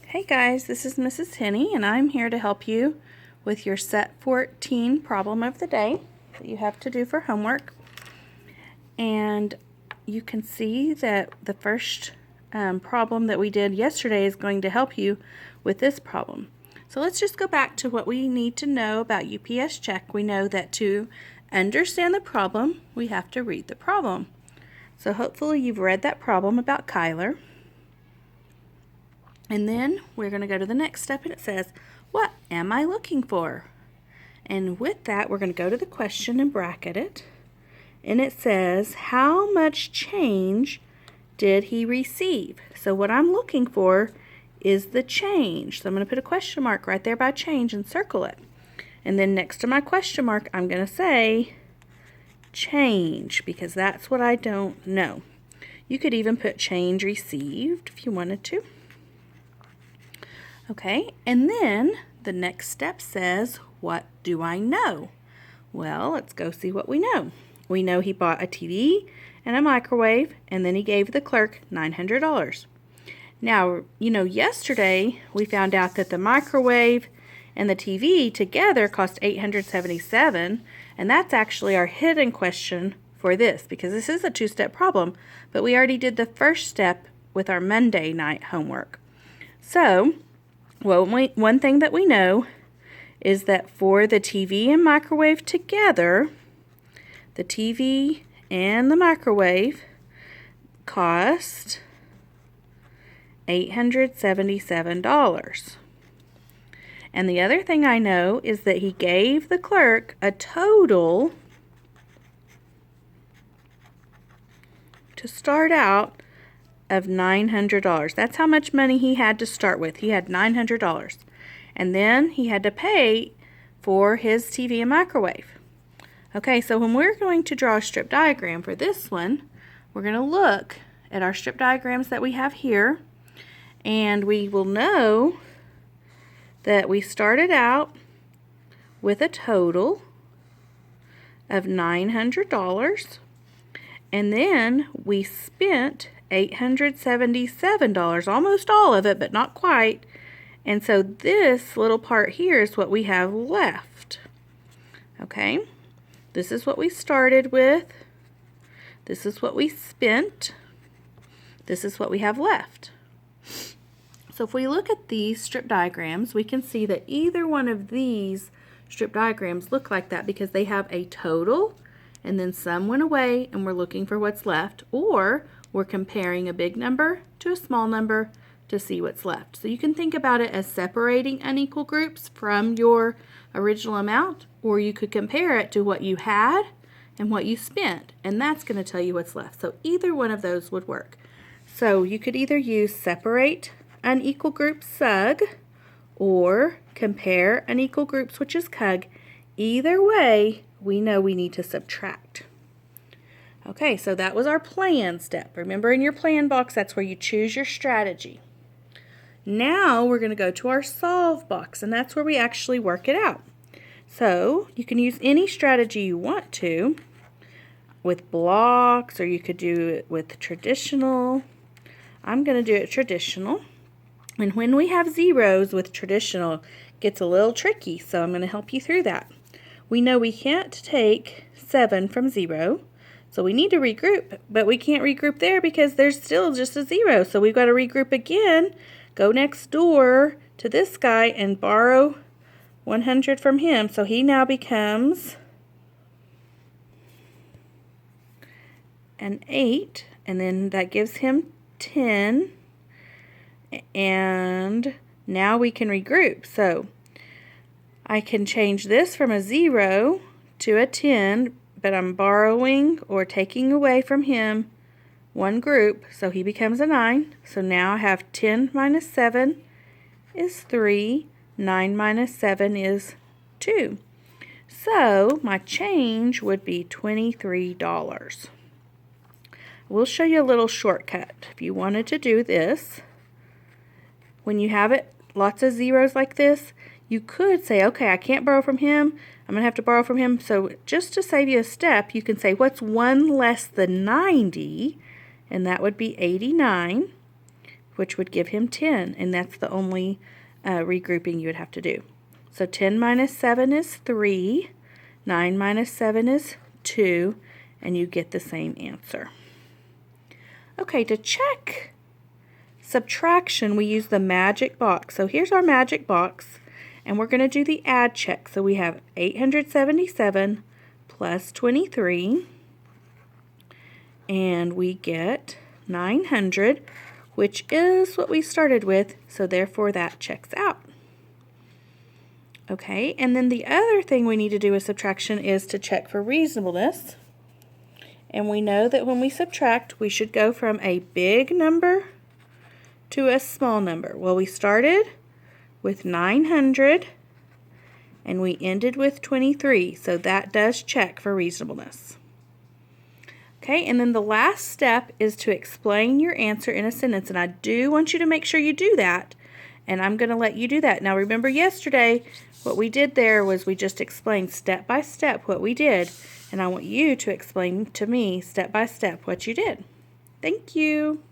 Hey guys, this is Mrs. Henny and I'm here to help you with your Set 14 problem of the day that you have to do for homework. And you can see that the first problem that we did yesterday is going to help you with this problem. So let's just go back to what we need to know about UPS check. We know that to understand the problem, we have to read the problem. So hopefully you've read that problem about Kyler. And then we're going to go to the next step, and it says, what am I looking for? And with that, we're going to go to the question and bracket it. And it says, how much change did he receive? So what I'm looking for is the change. So I'm going to put a question mark right there by change and circle it. And then next to my question mark, I'm going to say change, because that's what I don't know. You could even put change received if you wanted to. Okay, and then the next step says, what do I know? Well, let's go see what we know. We know he bought a TV and a microwave, and then he gave the clerk $900. Now, yesterday we found out that the microwave and the TV together cost $877, and that's actually our hidden question for this, because this is a two-step problem, but we already did the first step with our Monday night homework. So, one thing that we know is that for the TV and microwave together, the TV and the microwave cost $877. And the other thing I know is that he gave the clerk a total to start out of $900. That's how much money he had to start with. He had $900. And then he had to pay for his TV and microwave. Okay, so when we're going to draw a strip diagram for this one, we're going to look at our strip diagrams that we have here, and we will know that we started out with a total of $900, and then we spent $877, almost all of it, but not quite. And so this little part here is what we have left. Okay, this is what we started with. This is what we spent. This is what we have left. So if we look at these strip diagrams, we can see that either one of these strip diagrams look like that because they have a total and then some went away and we're looking for what's left, or we're comparing a big number to a small number to see what's left. So you can think about it as separating unequal groups from your original amount, or you could compare it to what you had and what you spent, and that's going to tell you what's left. So either one of those would work. So you could either use separate unequal groups, SUG, or compare unequal groups, which is CUG. Either way, we know we need to subtract. Okay, so that was our plan step. Remember, in your plan box, that's where you choose your strategy. Now we're going to go to our solve box, and that's where we actually work it out. So you can use any strategy you want to with blocks, or you could do it with traditional. I'm going to do it traditional. And when we have zeros with traditional, it gets a little tricky, so I'm going to help you through that. We know we can't take 7 from 0. So we need to regroup, but we can't regroup there because there's still just a 0. So we've got to regroup again, go next door to this guy and borrow 100 from him. So he now becomes an 8, and then that gives him 10. And now we can regroup. So I can change this from a 0 to a 10, but I'm borrowing or taking away from him one group, so he becomes a 9. So now I have 10 minus 7 is 3, 9 minus 7 is 2. So my change would be $23. We'll show you a little shortcut. If you wanted to do this, when you have it lots of zeros like this, you could say, okay, I can't borrow from him. I'm going to have to borrow from him. So just to save you a step, you can say, what's 1 less than 90? And that would be 89. which would give him 10, and that's the only regrouping you would have to do. So 10 minus 7 is 3, 9 minus 7 is 2, and you get the same answer. Okay, to check subtraction, we use the magic box. So here's our magic box, and we're going to do the add check. So we have 877 plus 23, and we get 900, which is what we started with, so therefore that checks out. Okay, and then the other thing we need to do with subtraction is to check for reasonableness. And we know that when we subtract, we should go from a big number to a small number. Well, we started with 900 and we ended with 23, so that does check for reasonableness. Okay, and then the last step is to explain your answer in a sentence, and I do want you to make sure you do that, and I'm going to let you do that. Now remember yesterday, what we did there was we just explained step by step what we did, and I want you to explain to me step by step what you did. Thank you.